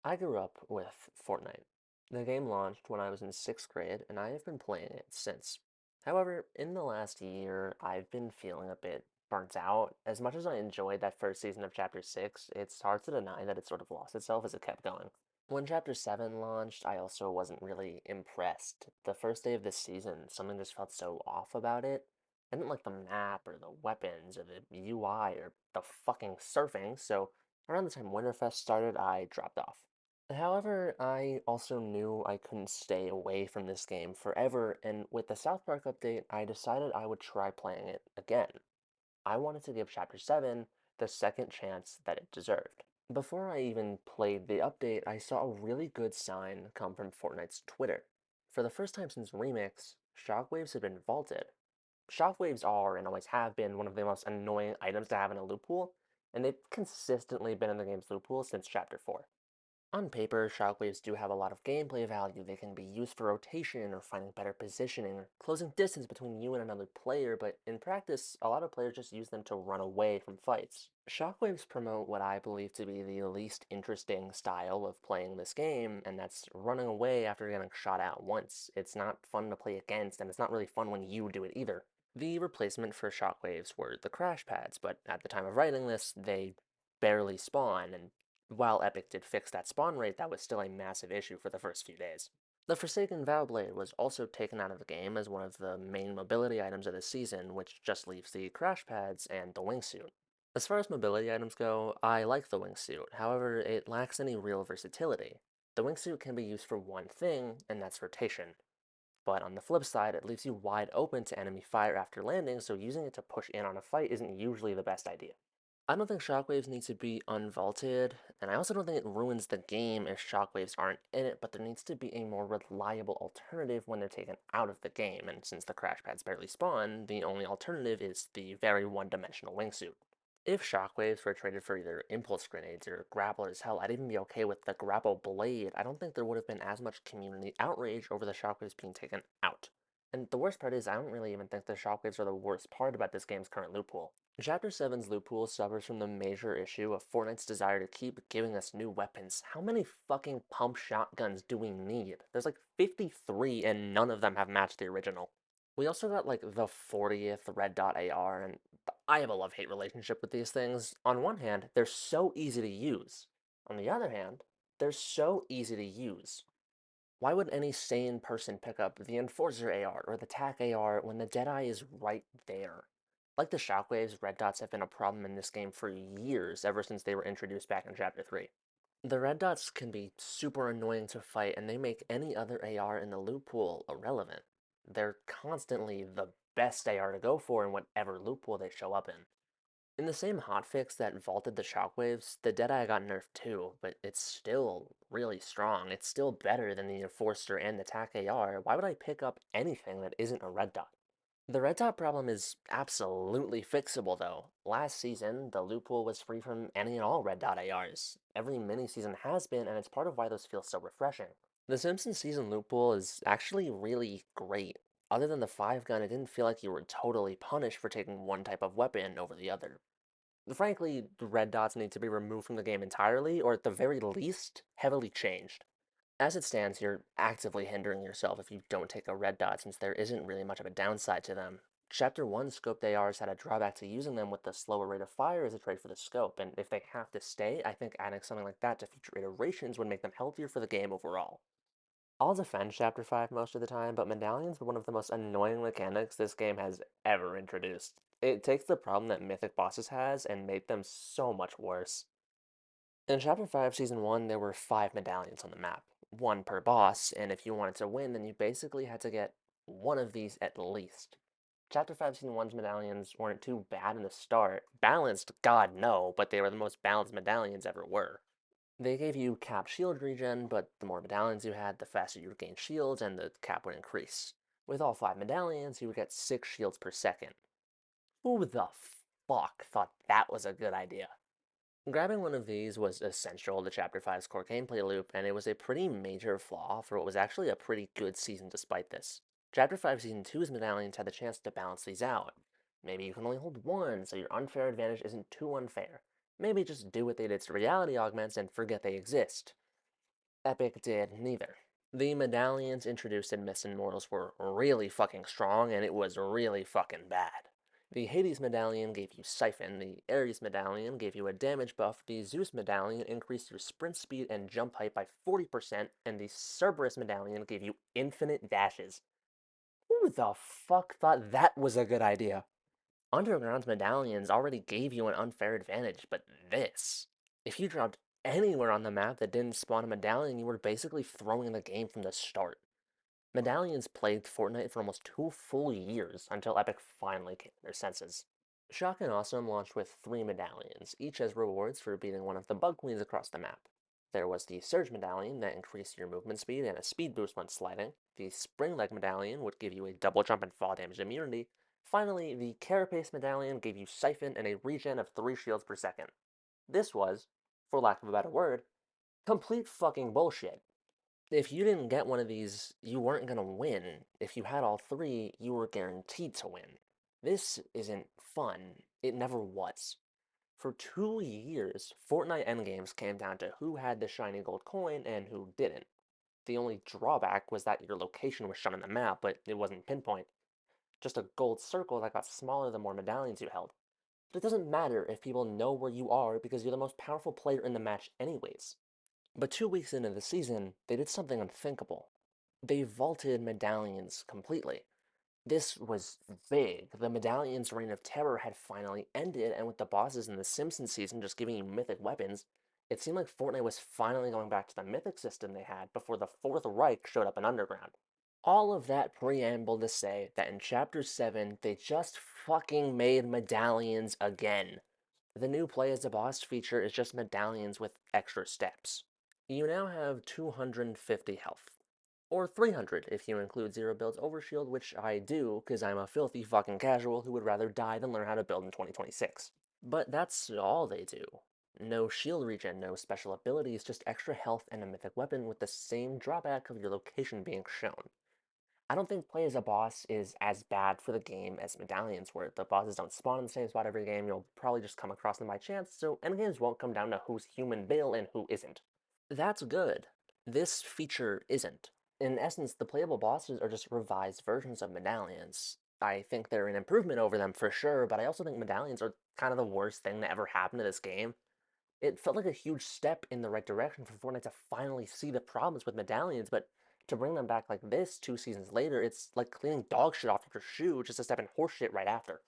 I grew up with Fortnite. The game launched when I was in 6th grade, and I have been playing it since. However, in the last year, I've been feeling a bit burnt out. As much as I enjoyed that first season of Chapter 6, it's hard to deny that it sort of lost itself as it kept going. When Chapter 7 launched, I also wasn't really impressed. The first day of this season, something just felt so off about it. I didn't like the map, or the weapons, or the UI, or the fucking surfing, so around the time Winterfest started, I dropped off. However, I also knew I couldn't stay away from this game forever, and with the South Park update, I decided I would try playing it again. I wanted to give Chapter 7 the second chance that it deserved. Before I even played the update, I saw a really good sign come from Fortnite's Twitter. For the first time since Remix, shockwaves had been vaulted. Shockwaves are, and always have been, one of the most annoying items to have in a loot pool, and they've consistently been in the game's loot pool since Chapter 4. On paper, shockwaves do have a lot of gameplay value. They can be used for rotation or finding better positioning or closing distance between you and another player, but in practice, a lot of players just use them to run away from fights. Shockwaves promote what I believe to be the least interesting style of playing this game, and that's running away after getting shot at once. It's not fun to play against, and it's not really fun when you do it either. The replacement for shockwaves were the crash pads, but at the time of writing this, they barely spawn, and while Epic did fix that spawn rate, that was still a massive issue for the first few days. The Forsaken Vowblade was also taken out of the game as one of the main mobility items of the season, which just leaves the crash pads and the wingsuit. As far as mobility items go, I like the wingsuit, however, it lacks any real versatility. The wingsuit can be used for one thing, and that's rotation. But on the flip side, it leaves you wide open to enemy fire after landing, so using it to push in on a fight isn't usually the best idea. I don't think shockwaves need to be unvaulted, and I also don't think it ruins the game if shockwaves aren't in it, but there needs to be a more reliable alternative when they're taken out of the game, and since the crash pads barely spawn, the only alternative is the very one-dimensional wingsuit. If shockwaves were traded for either impulse grenades or grapplers, hell, I'd even be okay with the grapple blade. I don't think there would have been as much community outrage over the shockwaves being taken out. And the worst part is, I don't really even think the shockwaves are the worst part about this game's current loot pool. Chapter 7's loot pool suffers from the major issue of Fortnite's desire to keep giving us new weapons. How many fucking pump shotguns do we need? There's like 53 and none of them have matched the original. We also got like the 40th red dot AR, and I have a love-hate relationship with these things. On one hand, they're so easy to use. On the other hand, they're so easy to use. Why would any sane person pick up the Enforcer AR or the TAC AR when the Deadeye is right there? Like the Shockwaves, red dots have been a problem in this game for years, ever since they were introduced back in Chapter 3. The red dots can be super annoying to fight, and they make any other AR in the loot pool irrelevant. They're constantly the best AR to go for in whatever loot pool they show up in. In the same hotfix that vaulted the shockwaves, the Deadeye got nerfed too, but it's still really strong. It's still better than the Enforcer and the TAC AR. Why would I pick up anything that isn't a red dot? The red dot problem is absolutely fixable though. Last season, the loot pool was free from any and all red dot ARs. Every mini season has been, and it's part of why those feel so refreshing. The Simpsons season loot pool is actually really great. Other than the 5 gun, it didn't feel like you were totally punished for taking one type of weapon over the other. Frankly, the red dots need to be removed from the game entirely, or at the very least, heavily changed. As it stands, you're actively hindering yourself if you don't take a red dot, since there isn't really much of a downside to them. Chapter 1 scoped ARs had a drawback to using them with the slower rate of fire as a trade for the scope, and if they have to stay, I think adding something like that to future iterations would make them healthier for the game overall. I'll defend Chapter 5 most of the time, but medallions were one of the most annoying mechanics this game has ever introduced. It takes the problem that Mythic bosses has and made them so much worse. In Chapter 5 Season 1, there were 5 medallions on the map, one per boss, and if you wanted to win, then you basically had to get one of these at least. Chapter 5 Season 1's medallions weren't too bad in the start. Balanced, god no, but they were the most balanced medallions ever were. They gave you cap shield regen, but the more medallions you had, the faster you would gain shields and the cap would increase. With all 5 medallions, you would get 6 shields per second. Who the fuck thought that was a good idea? Grabbing one of these was essential to Chapter 5's core gameplay loop, and it was a pretty major flaw for what was actually a pretty good season despite this. Chapter 5 Season 2's medallions had the chance to balance these out. Maybe you can only hold one, so your unfair advantage isn't too unfair. Maybe just do what they did to reality augments and forget they exist. Epic did neither. The medallions introduced in Myths and Mortals were really fucking strong, and it was really fucking bad. The Hades medallion gave you Siphon, the Ares medallion gave you a damage buff, the Zeus medallion increased your sprint speed and jump height by 40%, and the Cerberus medallion gave you infinite dashes. Who the fuck thought that was a good idea? Underground's medallions already gave you an unfair advantage, but this. If you dropped anywhere on the map that didn't spawn a medallion, you were basically throwing the game from the start. Medallions plagued Fortnite for almost 2 full years until Epic finally came to their senses. Shock and Awesome launched with 3 medallions, each as rewards for beating one of the bug queens across the map. There was the Surge medallion that increased your movement speed and a speed boost when sliding. The Spring Leg medallion would give you a double jump and fall damage immunity. Finally, the Carapace medallion gave you Siphon and a regen of 3 shields per second. This was, for lack of a better word, complete fucking bullshit. If you didn't get one of these, you weren't gonna win. If you had all 3, you were guaranteed to win. This isn't fun. It never was. For 2 years, Fortnite endgames came down to who had the shiny gold coin and who didn't. The only drawback was that your location was shown on the map, but it wasn't pinpoint. Just a gold circle that got smaller the more medallions you held. But it doesn't matter if people know where you are because you're the most powerful player in the match anyways. But 2 weeks into the season, they did something unthinkable. They vaulted medallions completely. This was big. The medallion's reign of terror had finally ended, and with the bosses in the Simpsons season just giving you mythic weapons, it seemed like Fortnite was finally going back to the mythic system they had before the Fourth Reich showed up in Underground. All of that preamble to say that in Chapter 7, they just fucking made medallions again. The new Play as a Boss feature is just medallions with extra steps. You now have 250 health. Or 300 if you include Zero Build's Overshield, which I do, because I'm a filthy fucking casual who would rather die than learn how to build in 2026. But that's all they do. No shield regen, no special abilities, just extra health and a mythic weapon with the same drawback of your location being shown. I don't think Play as a Boss is as bad for the game as Medallions, where the bosses don't spawn in the same spot every game, you'll probably just come across them by chance, so endgames won't come down to who's human Bill and who isn't. That's good. This feature isn't. In essence, the playable bosses are just revised versions of medallions. I think they're an improvement over them for sure, but I also think medallions are kind of the worst thing that ever happened to this game. It felt like a huge step in the right direction for Fortnite to finally see the problems with medallions, but to bring them back like this 2 seasons later, it's like cleaning dog shit off your shoe just to step in horseshit right after.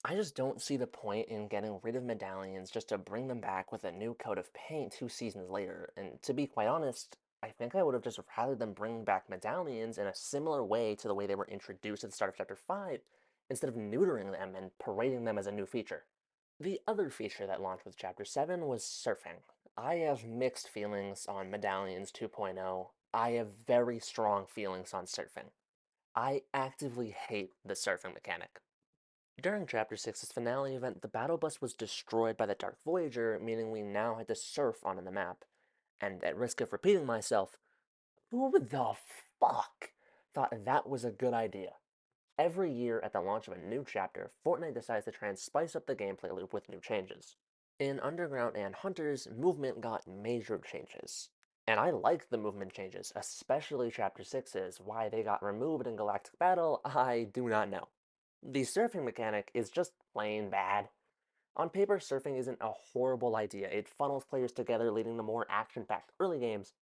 I just don't see the point in getting rid of medallions just to bring them back with a new coat of paint 2 seasons later. And to be quite honest, I think I would have just rather them bring back medallions in a similar way to the way they were introduced at the start of Chapter 5, instead of neutering them and parading them as a new feature. The other feature that launched with Chapter 7 was surfing. I have mixed feelings on Medallions 2.0. I have very strong feelings on surfing. I actively hate the surfing mechanic. During Chapter 6's finale event, the battle bus was destroyed by the Dark Voyager, meaning we now had to surf onto the map. And at risk of repeating myself, who the fuck thought that was a good idea? Every year at the launch of a new chapter, Fortnite decides to try and spice up the gameplay loop with new changes. In Underground and Hunters, movement got major changes. And I like the movement changes, especially Chapter 6's. Why they got removed in Galactic Battle, I do not know. The surfing mechanic is just plain bad. On paper, surfing isn't a horrible idea. It funnels players together, leading to more action-packed early games.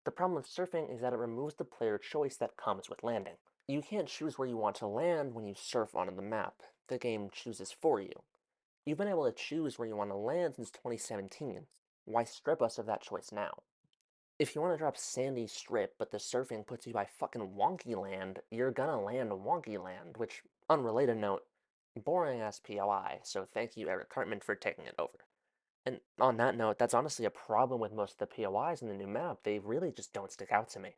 The problem with surfing is that it removes the player choice that comes with landing. You can't choose where you want to land when you surf onto the map. The game chooses for you. You've been able to choose where you want to land since 2017. Why strip us of that choice now? If you want to drop Sandy Strip, but the surfing puts you by fucking Wonky Land, you're gonna land Wonky Land, which, unrelated note, boring ass POI, so thank you, Eric Cartman, for taking it over. And on that note, that's honestly a problem with most of the POIs in the new map. They really just don't stick out to me.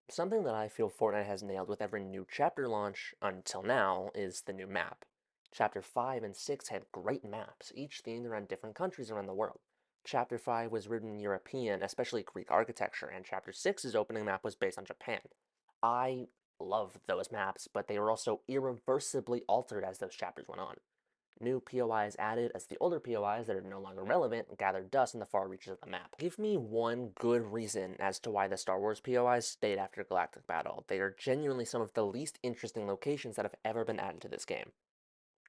Something that I feel Fortnite has nailed with every new chapter launch until now is the new map. Chapter 5 and 6 had great maps, each themed around different countries around the world. Chapter 5 was rooted in European, especially Greek architecture, and Chapter 6's opening map was based on Japan. I loved those maps, but they were also irreversibly altered as those chapters went on. New POIs added as the older POIs that are no longer relevant gather dust in the far reaches of the map. Give me one good reason as to why the Star Wars POIs stayed after Galactic Battle. They are genuinely some of the least interesting locations that have ever been added to this game.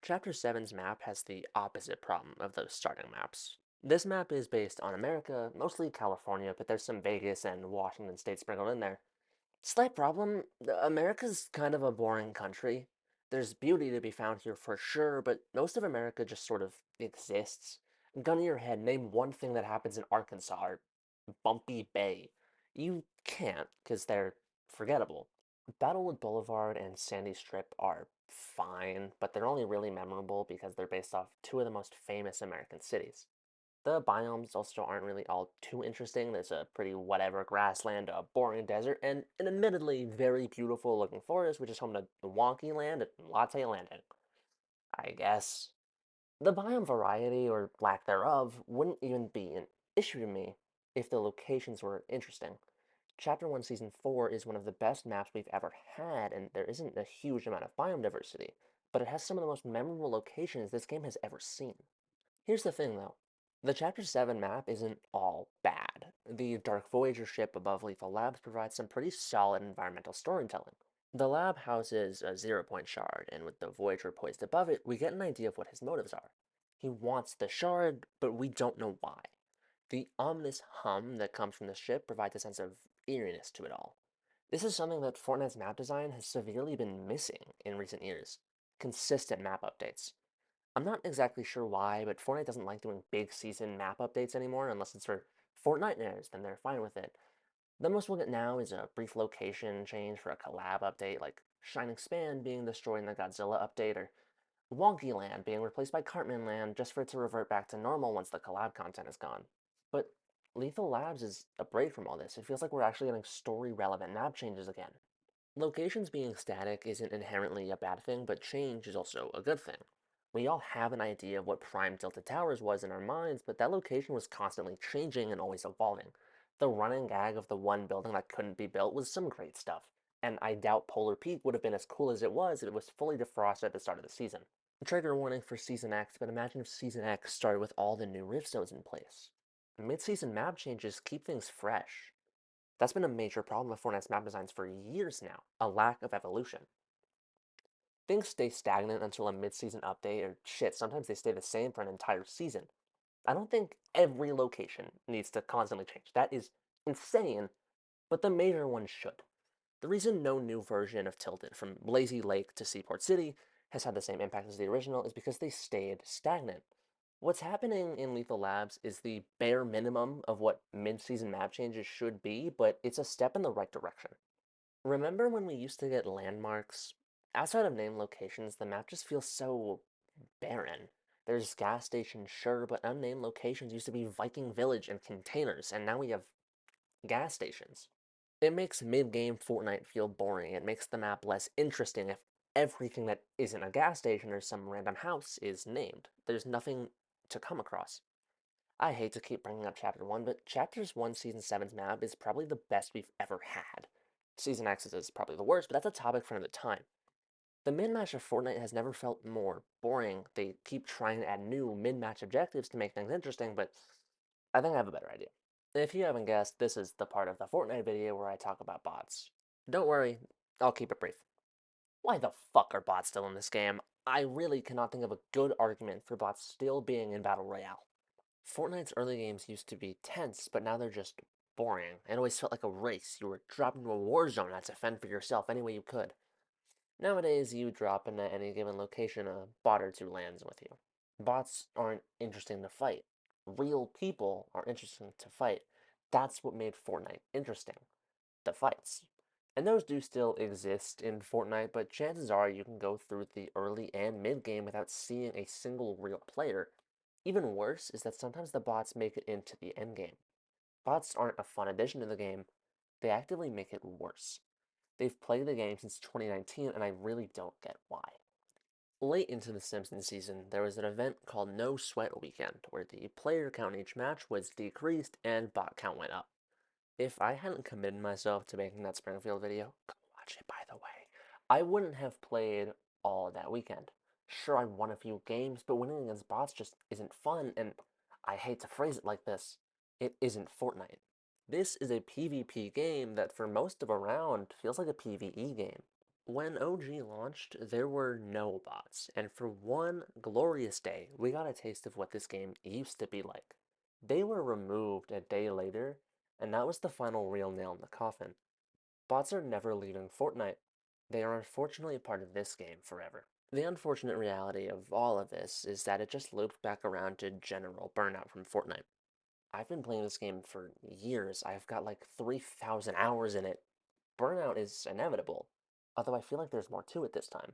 Chapter 7's map has the opposite problem of those starting maps. This map is based on America, mostly California, but there's some Vegas and Washington State sprinkled in there. Slight problem, America's kind of a boring country. There's beauty to be found here for sure, but most of America just sort of exists. Gun to your head, name one thing that happens in Arkansas or Bumpy Bay. You can't, because they're forgettable. Battlewood Boulevard and Sandy Strip are fine, but they're only really memorable because they're based off two of the most famous American cities. The biomes also aren't really all too interesting. There's a pretty whatever grassland, a boring desert, and an admittedly very beautiful looking forest, which is home to Wonky Land and Latte Landing. I guess. The biome variety, or lack thereof, wouldn't even be an issue to me if the locations were interesting. Chapter 1 Season 4 is one of the best maps we've ever had, and there isn't a huge amount of biome diversity, but it has some of the most memorable locations this game has ever seen. Here's the thing though. The Chapter 7 map isn't all bad. The Dark Voyager ship above Lethal Labs provides some pretty solid environmental storytelling. The lab houses a zero-point shard, and with the Voyager poised above it, we get an idea of what his motives are. He wants the shard, but we don't know why. The ominous hum that comes from the ship provides a sense of eeriness to it all. This is something that Fortnite's map design has severely been missing in recent years. Consistent map updates. I'm not exactly sure why, but Fortnite doesn't like doing big season map updates anymore unless it's for Fortnite-ners, then they're fine with it. The most we'll get now is a brief location change for a collab update, like Shining Span being destroyed in the Godzilla update, or Wonky Land being replaced by Cartman Land just for it to revert back to normal once the collab content is gone. But Lethal Labs is a break from all this. It feels like we're actually getting story-relevant map changes again. Locations being static isn't inherently a bad thing, but change is also a good thing. We all have an idea of what Prime Tilted Towers was in our minds, but that location was constantly changing and always evolving. The running gag of the one building that couldn't be built was some great stuff, and I doubt Polar Peak would have been as cool as it was if it was fully defrosted at the start of the season. Trigger warning for Season X, but imagine if Season X started with all the new rift zones in place. Mid-season map changes keep things fresh. That's been a major problem with Fortnite's map designs for years now, a lack of evolution. Things stay stagnant until a mid-season update, or shit, sometimes they stay the same for an entire season. I don't think every location needs to constantly change. That is insane, but the major ones should. The reason no new version of Tilted, from Lazy Lake to Seaport City, has had the same impact as the original is because they stayed stagnant. What's happening in Lethal Labs is the bare minimum of what mid-season map changes should be, but it's a step in the right direction. Remember when we used to get landmarks? Outside of named locations, the map just feels so barren. There's gas stations, sure, but unnamed locations used to be Viking Village and containers, and now we have gas stations. It makes mid-game Fortnite feel boring. It makes the map less interesting if everything that isn't a gas station or some random house is named. There's nothing to come across. I hate to keep bringing up Chapter 1, but Chapters 1 Season 7's map is probably the best we've ever had. Season X's is probably the worst, but that's a topic for another time. The min-match of Fortnite has never felt more boring. They keep trying to add new min-match objectives to make things interesting, but I think I have a better idea. If you haven't guessed, this is the part of the Fortnite video where I talk about bots. Don't worry, I'll keep it brief. Why the fuck are bots still in this game? I really cannot think of a good argument for bots still being in Battle Royale. Fortnite's early games used to be tense, but now they're just boring. It always felt like a race. You were dropped into a war zone and had to fend for yourself any way you could. Nowadays, you drop into any given location, a bot or two lands with you. Bots aren't interesting to fight. Real people are interesting to fight. That's what made Fortnite interesting. The fights. And those do still exist in Fortnite, but chances are you can go through the early and mid game without seeing a single real player. Even worse is that sometimes the bots make it into the end game. Bots aren't a fun addition to the game, they actively make it worse. They've played the game since 2019, and I really don't get why. Late into the Simpsons season, there was an event called No Sweat Weekend, where the player count in each match was decreased and bot count went up. If I hadn't committed myself to making that Springfield video, go watch it by the way, I wouldn't have played all that weekend. Sure, I won a few games, but winning against bots just isn't fun, and I hate to phrase it like this, it isn't Fortnite. This is a PvP game that for most of a round feels like a PvE game. When OG launched, there were no bots, and for one glorious day, we got a taste of what this game used to be like. They were removed a day later, and that was the final real nail in the coffin. Bots are never leaving Fortnite. They are unfortunately a part of this game forever. The unfortunate reality of all of this is that it just looped back around to general burnout from Fortnite. I've been playing this game for years. I've got like 3,000 hours in it. Burnout is inevitable, although I feel like there's more to it this time.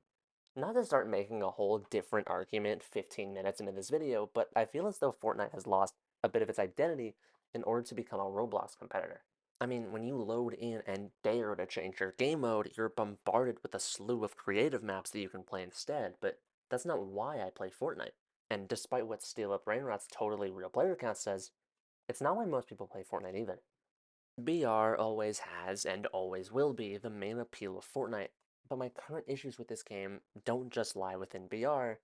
Not to start making a whole different argument 15 minutes into this video, but I feel as though Fortnite has lost a bit of its identity in order to become a Roblox competitor. I mean, when you load in and dare to change your game mode, you're bombarded with a slew of creative maps that you can play instead, but that's not why I play Fortnite. And despite what Steal Up Brainrot's totally real player count says, it's not why most people play Fortnite either. BR always has and always will be the main appeal of Fortnite, but my current issues with this game don't just lie within BR,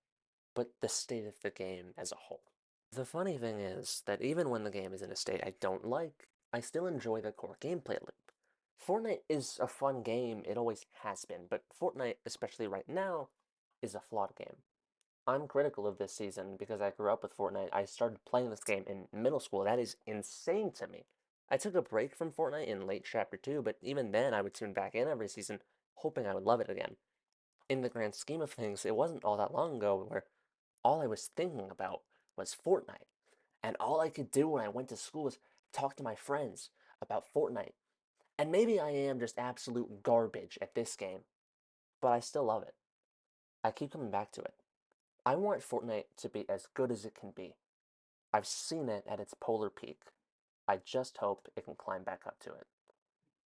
but the state of the game as a whole. The funny thing is that even when the game is in a state I don't like, I still enjoy the core gameplay loop. Fortnite is a fun game, it always has been, but Fortnite, especially right now, is a flawed game. I'm critical of this season because I grew up with Fortnite. I started playing this game in middle school. That is insane to me. I took a break from Fortnite in late Chapter 2, but even then I would tune back in every season, hoping I would love it again. In the grand scheme of things, it wasn't all that long ago where all I was thinking about was Fortnite. And all I could do when I went to school was talk to my friends about Fortnite. And maybe I am just absolute garbage at this game, but I still love it. I keep coming back to it. I want Fortnite to be as good as it can be. I've seen it at its polar peak. I just hope it can climb back up to it.